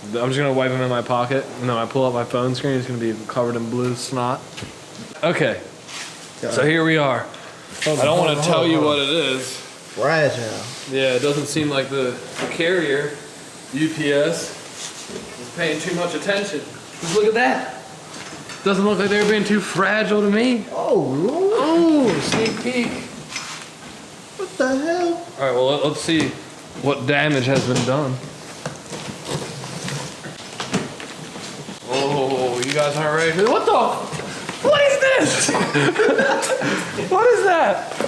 I'm just gonna wipe them in my pocket, and then when I pull up my phone screen, it's gonna be covered in blue snot. Okay, so here we are. I don't want to tell you what it is. Fragile. Yeah, it doesn't seem like the carrier, UPS, is paying too much attention. Just look at that. Doesn't look like they're being too fragile to me. Oh, Sneak peek. what the hell? All right, well, let's see what damage has been done. Oh, you guys aren't ready for this. What the? What is this? What is that?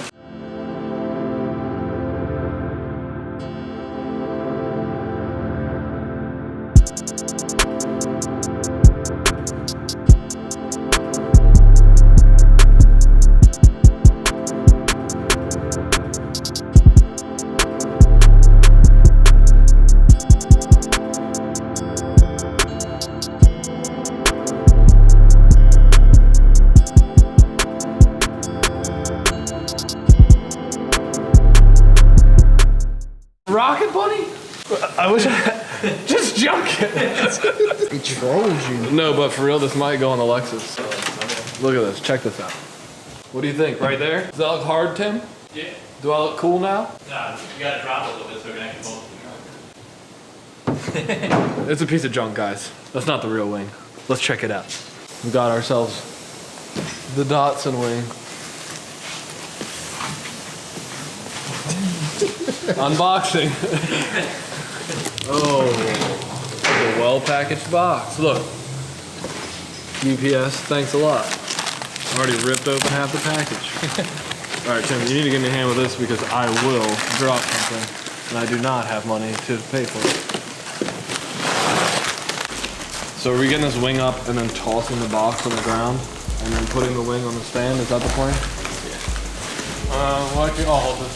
Rocket Bunny? I wish I had. Just junk it. It trolls you. No, but for real, this might go on the Lexus. Look at this. Check this out. What do you think? Right there? Does that look hard, Tim? Yeah. Do I look cool now? Nah, you gotta drop it a little bit so we can actually pull it. It's a piece of junk, guys. That's not the real wing. Let's check it out. We got ourselves the Datsun wing. Unboxing. Oh, a well-packaged box. Look. UPS, thanks a lot. Already ripped open half the package. All right, Tim, you need to give me a hand with this because I will drop something, and I do not have money to pay for it. So are we getting this wing up and then tossing the box on the ground, and then putting the wing on the stand? Is that the plan? Yeah. I'll hold this.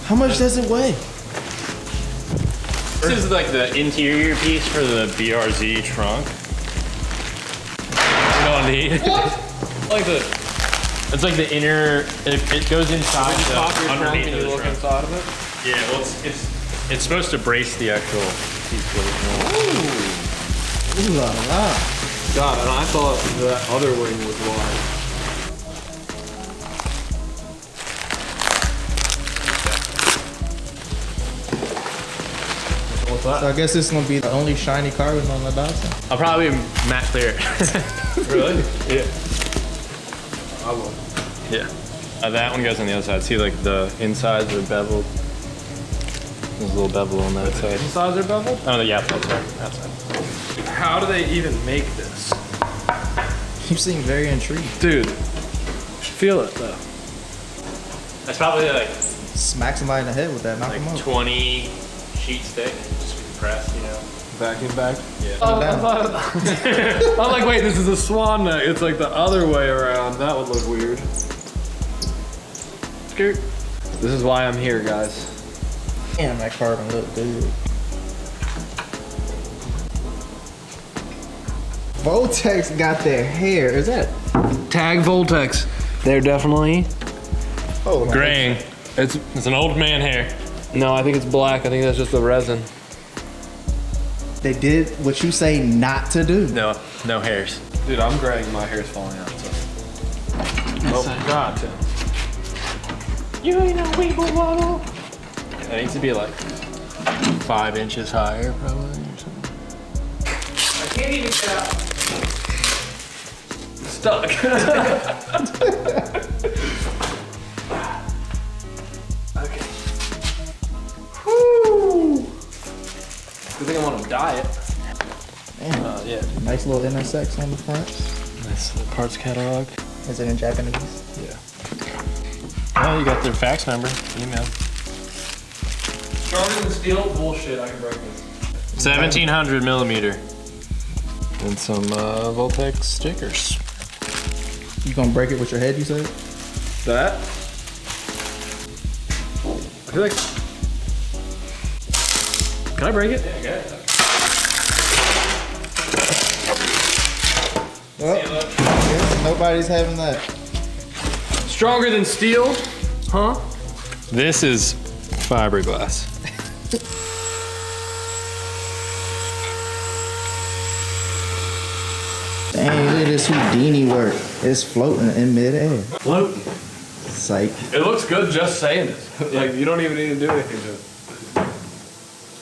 How much does it weigh? This is like the interior piece for the BRZ trunk. You don't need. What? Like it's like the inner. It goes inside When you pop your the trunk underneath and of you the look trunk. inside of it? Yeah, well, it's supposed to brace the actual piece with it. Ooh la la. God, and I thought that other wing was wide. What's So that? I guess this is gonna be the only shiny car with on the Datsun. I'll probably matte clear it. Really? Yeah. I will. Yeah. That one goes on the other side. See, like the insides are beveled. There's a little bevel on that side. Insides are beveled? Oh, yeah, outside. Outside. How do they even make this? You seem very intrigued. Dude, you should feel it though. That's probably like Smack somebody in the head with that, knock them out. 20 sheets thick, just compressed, you know. Vacuum bag? Yeah. Oh, I thought, I'm like, wait, this is a Swan neck. It's like the other way around. That would look weird. Skirt. This is why I'm here, guys. Damn, that car don't look good. Voltex got their hair. Is that? Tag Voltex. They're definitely. Oh, my Graying. It's It's an old man hair. no, I think it's black. I think that's just the resin. They did what you say not to do. No hairs. Dude, I'm graying. My hair's falling out. So. Oh God, Tim. You ain't a weeble waddle. It needs to be like 5 inches higher, probably, or something. I can't even get out. Stuck. Okay. Whoo! Good thing I'm on a diet. Damn. Yeah. Nice little intersex on the front. Nice little parts catalog. Is it in Japanese? Yeah. Oh, you got their fax number, email. Stronger than steel? Bullshit, I can break this. 1700 millimeter. And some Voltex stickers. You gonna break it with your head, you said? That? I feel like. Can I break it? Yeah, good. Well, yes, nobody's having that. Stronger than steel? Huh? This is fiberglass. Dang, look at this Houdini work. It's floating in midair. Floating. Psych. It looks good just saying it. Like, you don't even need to do anything to it.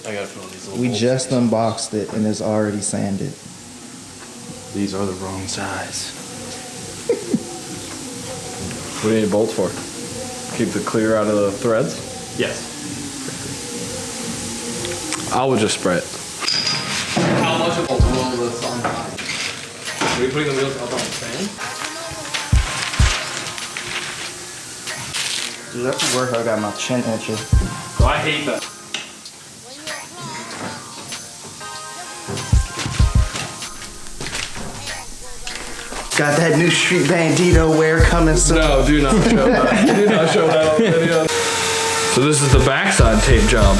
I gotta fill these little We holes. just unboxed it and it's already sanded. These are the wrong size. What do you need bolts for? Keep the clear out of the threads? Yes. I would just spray it. How much of a roll this on? Are you putting the wheels up on the fan? Dude, that's the work I got my chin itching. Oh, I hate that. Got that new street Bandito wear coming soon. No, do not show that. Do not show that on video. So this is the backside tape job.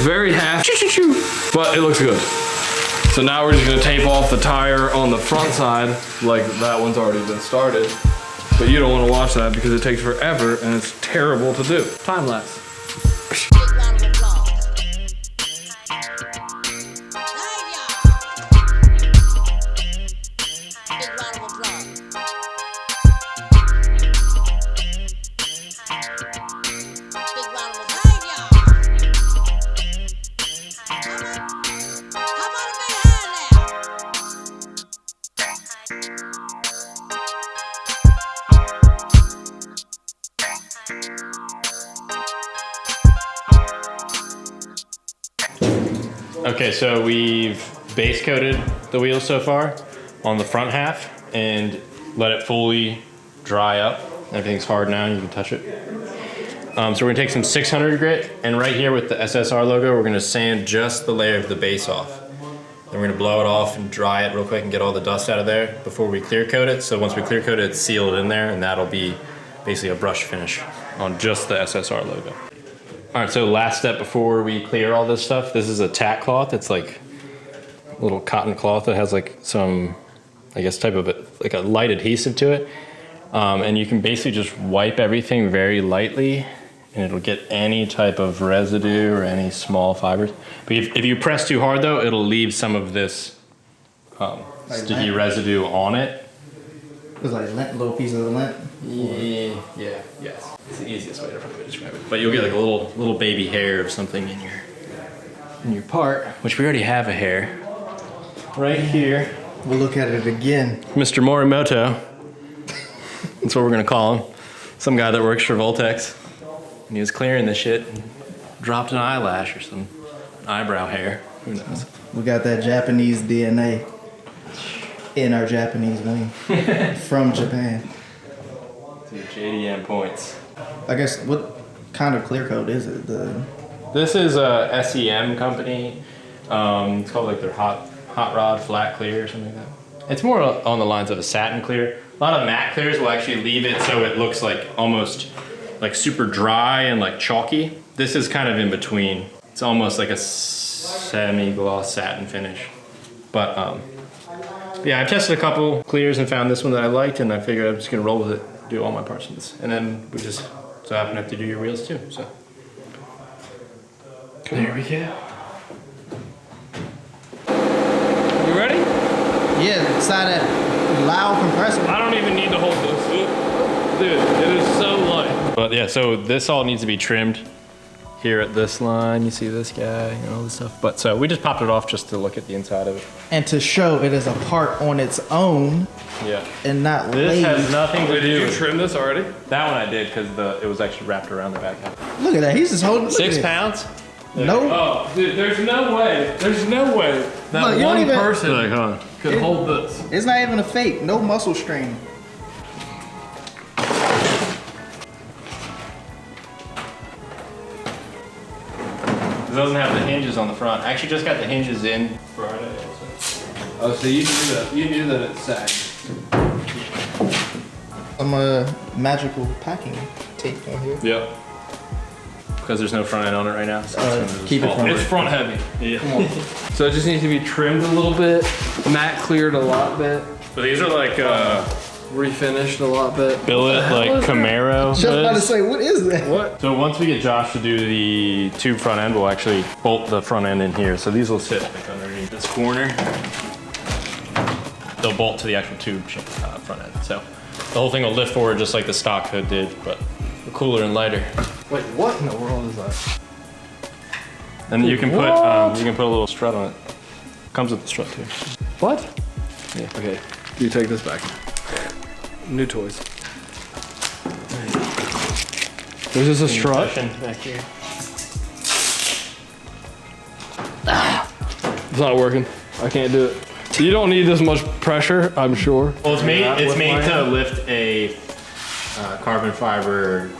Very half, but it looks good. So now we're just gonna tape off the tire on the front side, like that one's already been started. But you don't wanna watch that because it takes forever and it's terrible to do. Time lapse. Okay, so we've base coated the wheels so far on the front half and let it fully dry up. Everything's hard now and you can touch it. So we're gonna take some 600 grit and right here with the SSR logo, we're gonna sand just the layer of the base off. Then we're gonna blow it off and dry it real quick and get all the dust out of there before we clear coat it. So once we clear coat it, it's sealed in there and that'll be basically a brush finish on just the SSR logo. All right, so last step before we clear all this stuff, this is a tack cloth. It's like a little cotton cloth that has like some, I guess, type of like a light adhesive to it. And you can basically just wipe everything very lightly and it'll get any type of residue or any small fibers. But if you press too hard though, it'll leave some of this sticky residue on it. It was like lint, little pieces of lint. Yeah, yes. It's the easiest way to probably describe it. But you'll get like a little baby hair of something in your part, which we already have a hair. Right here. We'll look at it again. Mr. Morimoto. That's what we're gonna call him. Some guy that works for Voltex. And he was clearing this shit and dropped an eyelash or some eyebrow hair. Who knows? We got that Japanese DNA in our Japanese wing from Japan. Dude, JDM points. I guess, what kind of clear coat is it? This is a SEM company. It's called like their hot rod flat clear or something like that. It's more on the lines of a satin clear. A lot of matte clears will actually leave it so it looks like almost like super dry and like chalky. This is kind of in between. It's almost like a semi-gloss satin finish. But yeah, I've tested a couple clears and found this one that I liked, and I figured I'm just gonna roll with it, do all my parts in this. And then we just so happen to have to do your wheels too, so. There we go. You ready? Yeah, inside that loud compressor. I don't even need to hold this. Dude, it is so light. But yeah, so this all needs to be trimmed here at this line. You see this guy and all this stuff. But so we just popped it off just to look at the inside of it. And to show it is a part on its own. Yeah. And not This laid. has nothing to do Did you with trim this already? that one I did because it was actually wrapped around the back. Look at that, he's just holding. 6 pounds? No. Oh, dude, there's no way that Look, you don't one even- person Look, hold on. could hold this. It's not even a fake, no muscle strain. It doesn't have the hinges on the front. I actually just got the hinges in Friday. Oh, so you knew that. You knew that it sagged. Some magical packing tape on here. Yep. Because there's no front end on it right now. So it's gonna keep it fall front. It's front heavy. Yeah. So it just needs to be trimmed a little bit, matte cleared a lot bit, So these are like refinished a lot bit. billet, like Camaro. Just about to hoods. say, what is that? What? So once we get Josh to do the tube front end, we'll actually bolt the front end in here. So these will sit like underneath this corner. they'll bolt to the actual tube front end. So the whole thing will lift forward just like the stock hood did, but cooler and lighter. Wait, what in the world is that? And you can put a little strut on it. Comes with the strut too. What? Yeah. Okay, you take this back. New toys. There's just a strut. Back here. It's not working. I can't do it. You don't need this much pressure, I'm sure. Well, it's made to lift a carbon fiber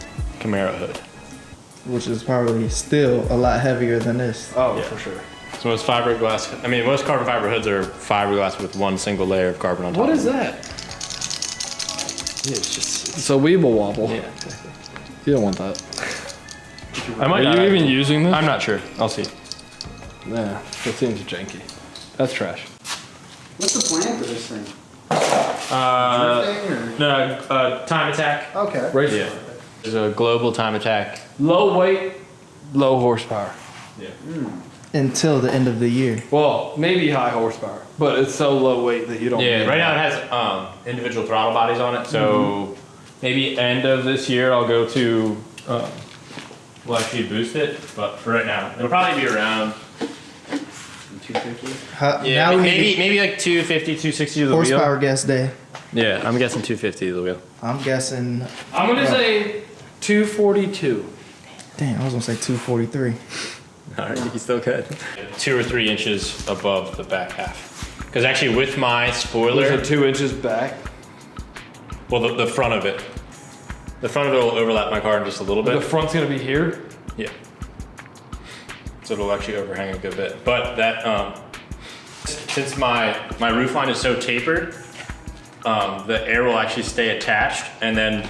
Camaro hood. Which is probably still a lot heavier than this. Oh, Yeah. for sure. So most fiberglass, I mean, most carbon fiber hoods are fiberglass with one single layer of carbon on top. What is that? Yeah, it's just. It's a Weeble Wobble. Yeah, exactly. You don't want that. Are you even using this? I'm not sure. I'll see. Yeah, that seems janky. That's trash. What's the plan for this thing? No, time attack. Okay. Race. Yeah. There's a global time attack. Low weight, low horsepower. Yeah. Until the end of the year. Well, maybe high horsepower, but it's so low weight that you don't. Yeah. need Right it. now it has individual throttle bodies on it, so maybe end of this year I'll go to. We'll actually boost it, but for right now it'll probably be around 250. Yeah, now we maybe like 250, 260 of the horsepower wheel. guess day. Yeah, I'm guessing 250 of the wheel. I'm guessing. I'm gonna say 242. Damn, I was gonna say 243. All right, you still could. 2 or 3 inches above the back half. Because actually, with my spoiler, There's a 2 inches back. well, the front of it, the front of it will overlap my car just a little The bit. front's gonna be here. Yeah. So it'll actually overhang a good bit. But that, since my roof line is so tapered, the air will actually stay attached, and then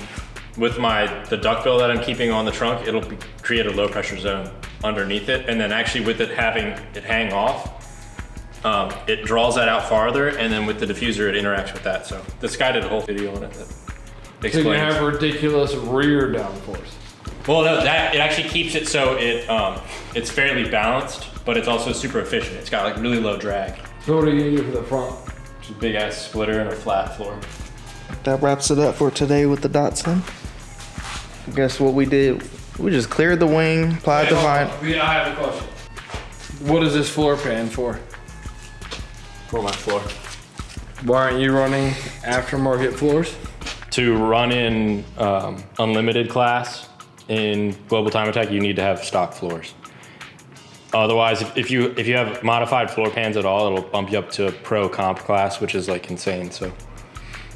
with the duckbill that I'm keeping on the trunk, it'll create a low pressure zone underneath it, and then actually with it having it hang off, it draws that out farther, and then with the diffuser it interacts with that. So this guy did a whole video on it that So you explains. have ridiculous rear downforce. Well, no, that it actually keeps it so it's fairly balanced, but it's also super efficient. It's got like really low drag. So what are you gonna do for the front? Just a big ass splitter and a flat floor. That wraps it up for today with the Datsun. Guess what we did? We just cleared the wing, applied the vinyl. I have a question. What is this floor pan for? For my floor. Why aren't you running aftermarket floors? To run in unlimited class in Global Time Attack, you need to have stock floors. Otherwise, if you have modified floor pans at all, it'll bump you up to pro comp class, which is like insane. So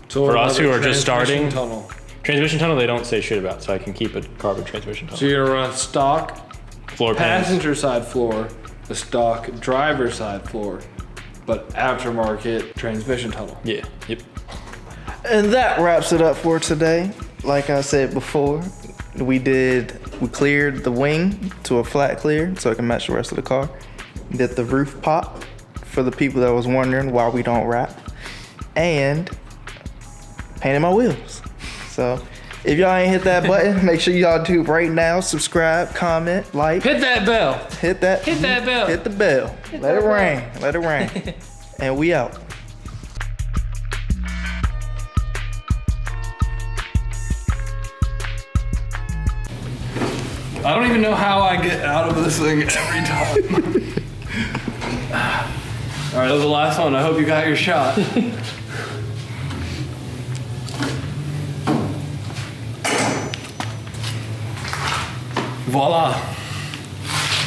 for us who are just starting, tunnel. transmission tunnel they don't say shit about, so I can keep a carbon transmission tunnel. So you're gonna run stock Floor pans. passenger side floor, the stock driver side floor, but aftermarket transmission tunnel. Yeah. Yep. And that wraps it up for today. Like I said before, we cleared the wing to a flat clear so it can match the rest of the car. Did the roof pop for the people that was wondering why we don't wrap. And painted my wheels. So if y'all ain't hit that button, make sure y'all do right now. Subscribe, comment, like. Hit that bell. Hit that bell. Hit the bell. Let it rain. Let it rain. And we out. I don't even know how I get out of this thing every time. All right, that was the last one. I hope you got your shot. Voila.